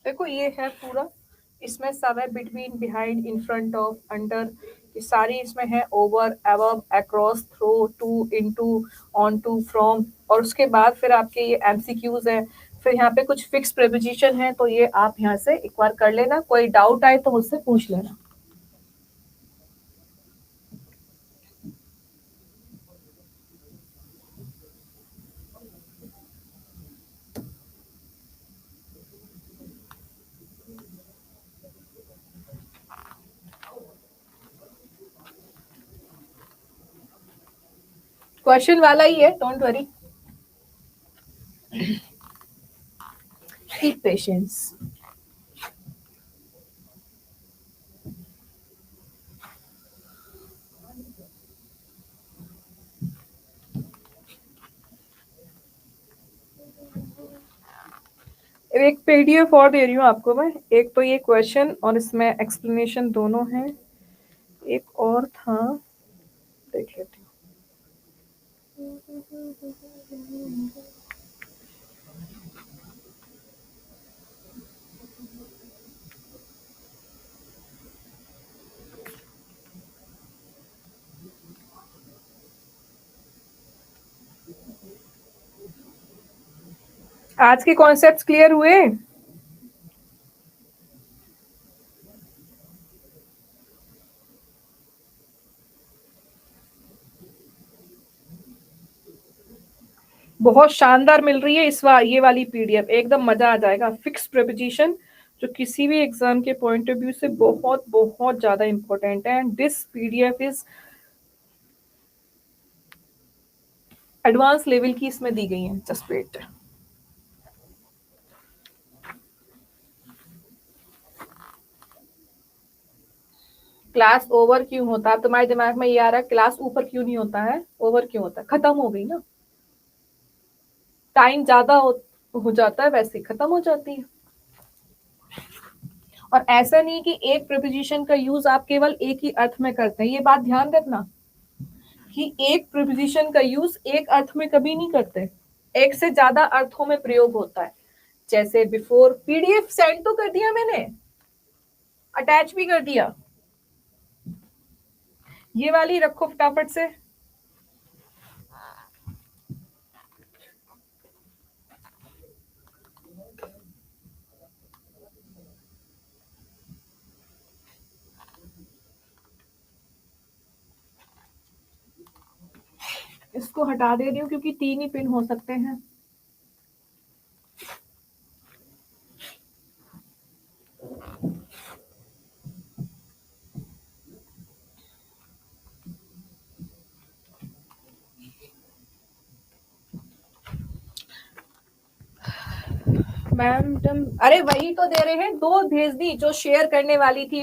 Speaker 1: देखो ये है पूरा, इसमें सब है, between, behind, in front of, under, ये सारी इसमें है। Over, above, across, through, to, into, on to, from, और उसके बाद फिर आपके ये एमसीक्यूज है। फिर यहाँ पे कुछ फिक्स प्रीपोजिशन है, तो ये आप यहाँ से एक बार कर लेना, कोई डाउट आए तो मुझसे पूछ लेना। क्वेश्चन वाला ही है, डोंट वरी, कीप पेशेंस। एक पीडीएफ और दे रही हूँ आपको मैं। एक तो ये क्वेश्चन और इसमें एक्सप्लेनेशन दोनों हैं। एक और था, देख लेती हूँ। आज के कॉन्सेप्ट्स क्लियर हुए? बहुत शानदार मिल रही है ये वाली पीडीएफ, एकदम मजा आ जाएगा। फिक्स प्रीपोजिशन जो किसी भी एग्जाम के पॉइंट ऑफ व्यू से बहुत बहुत ज्यादा इंपॉर्टेंट है। And this PDF is advance level की इसमें दी गई है। Just wait. क्लास ओवर क्यों होता है? तुम्हारे दिमाग में ये आ रहा है क्लास ऊपर क्यों नहीं होता है? ओवर क्यों होता है? खत्म हो गई ना, टाइम ज्यादा हो जाता है, वैसे खत्म हो जाती है। और ऐसा नहीं कि एक प्रीपोजिशन का यूज आप केवल एक ही अर्थ में करते हैं। ये बात ध्यान रखना कि एक प्रीपोजिशन का यूज एक अर्थ में कभी नहीं करते, एक से ज्यादा अर्थों में प्रयोग होता है। जैसे बिफोर, पीडीएफ सेंड तो कर दिया मैंने, अटैच भी कर दिया। ये वाली रखो फटाफट से। इसको हटा दे रही हूँ क्योंकि 3 ही पिन हो सकते हैं। मैम तुम, अरे वही तो दे रहे हैं, 2 भेज दी जो शेयर करने वाली थी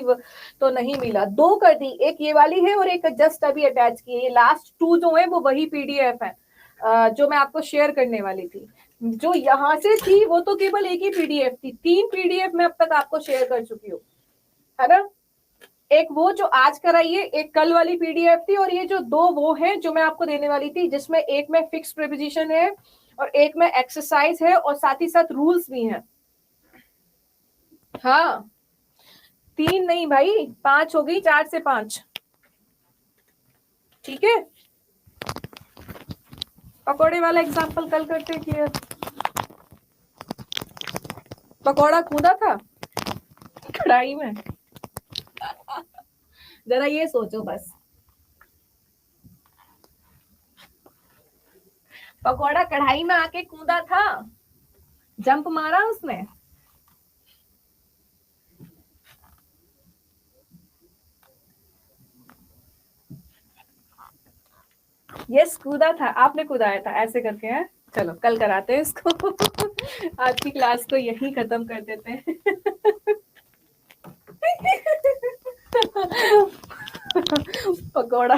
Speaker 1: तो नहीं मिला, 2 कर दी। एक ये वाली है और एक जस्ट अभी अटैच की है। ये लास्ट 2 जो है वो वही पीडीएफ है जो मैं आपको शेयर करने वाली थी। जो यहाँ से थी वो तो केवल एक ही पीडीएफ थी, 3 पीडीएफ मैं अब तक आपको शेयर कर चुकी हूँ, है ना। एक वो जो आज कराई है, एक कल वाली पीडीएफ थी, और ये जो 2 वो है जो मैं आपको देने वाली थी, जिसमें एक में फिक्स प्रीपोजिशन है और एक में एक्सरसाइज है और साथ ही साथ रूल्स भी हैं। हाँ, 3 नहीं भाई, 5 हो गई, 4 से 5। ठीक है, पकौड़े वाला एग्जाम्पल कल करते हैं क्लियर। पकौड़ा कूदा था कढ़ाई में। जरा ये सोचो बस, पकौड़ा कढ़ाई में आके कूदा था, जंप मारा उसने। यस, कूदा था, आपने कूदाया था, ऐसे करके है। चलो कल कराते हैं इसको। आज की क्लास को यही खत्म कर देते हैं। पकौड़ा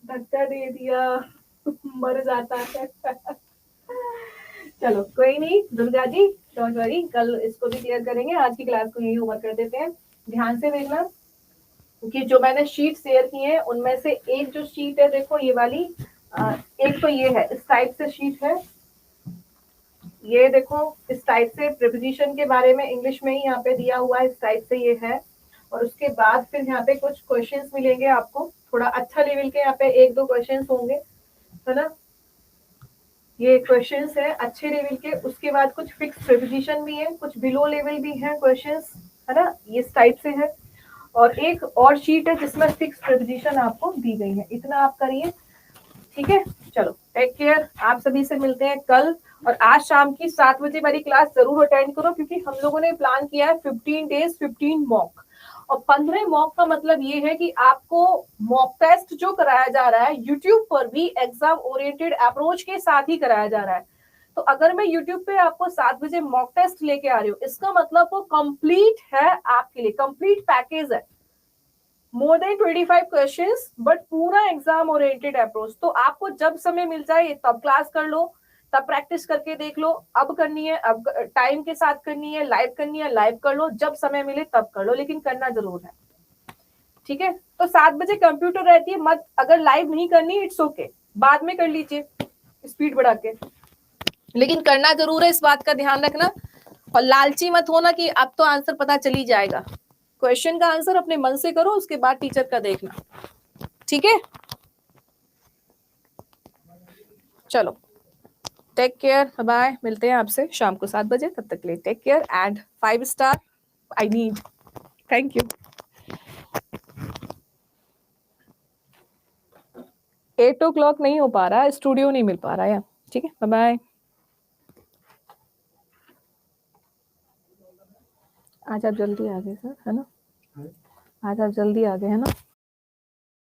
Speaker 1: धक्का दे दिया, मर जाता है। चलो कोई नहीं दुर्गा जी, डोंट वरी, कल इसको भी क्लियर करेंगे। आज की क्लास को यही ओवर कर देते हैं। ध्यान से देखना कि जो मैंने शीट शेयर की है उनमें से एक जो शीट है, देखो ये वाली, एक तो ये है, इस टाइप से शीट है। ये देखो इस टाइप से प्रीपोजिशन के बारे में इंग्लिश में ही यहाँ पे दिया हुआ है, इस टाइप से ये है। और उसके बाद फिर यहाँ पे कुछ क्वेश्चंस मिलेंगे आपको, थोड़ा अच्छा लेवल के, यहाँ पे 1-2 क्वेश्चंस होंगे, है ना। ये क्वेश्चंस है अच्छे लेवल के। उसके बाद कुछ फिक्स प्रीपोजिशन भी है, कुछ बिलो लेवल भी है क्वेश्चंस, है ना, ये इस टाइप से है। और एक और शीट है जिसमें फिक्स प्रीपोजिशन आपको दी गई है। इतना आप करिए, ठीक है। चलो टेक केयर, आप सभी से मिलते हैं कल। और आज शाम की 7 बजे वाली क्लास जरूर अटेंड करो, क्योंकि हम लोगों ने प्लान किया है 15 डेज 15 मॉक। और 15 मॉक का मतलब ये है कि आपको मॉक टेस्ट जो कराया जा रहा है यूट्यूब पर भी एग्जाम ओरिएंटेड अप्रोच के साथ ही कराया जा रहा है। तो अगर मैं यूट्यूब पे आपको 7 बजे मॉक टेस्ट लेके आ रही हूँ, इसका मतलब वो कंप्लीट है आपके लिए, कंप्लीट पैकेज है। मोर देन 25 क्वेश्चंस, बट पूरा एग्जाम ओरिएंटेड अप्रोच। तो आपको जब समय मिल जाए तब क्लास कर लो, तब प्रैक्टिस करके देख लो। अब करनी है, अब टाइम के साथ करनी है, लाइव करनी है, लाइव कर लो, जब समय मिले तब कर लो, लेकिन करना जरूर है। ठीक है, तो 7 बजे कंप्यूटर रहती है, मत, अगर लाइव नहीं करनी इट्स ओके, बाद में कर लीजिए स्पीड बढ़ा के, लेकिन करना जरूर है, इस बात का ध्यान रखना। और लालची मत होना कि अब तो आंसर पता चली जाएगा। क्वेश्चन का आंसर अपने मन से करो, उसके बाद टीचर का देखना। ठीक है, चलो टेक केयर, बाय, मिलते हैं आपसे शाम को 7 बजे, तब तक के लिए take care and 5 star I need. Thank you. 8 o'clock नहीं हो पा रहा, स्टूडियो नहीं मिल पा रहा है। ठीक है, बाय बाय। आज आप जल्दी आ गए सर, है ना? आज आप जल्दी आ गए, है ना?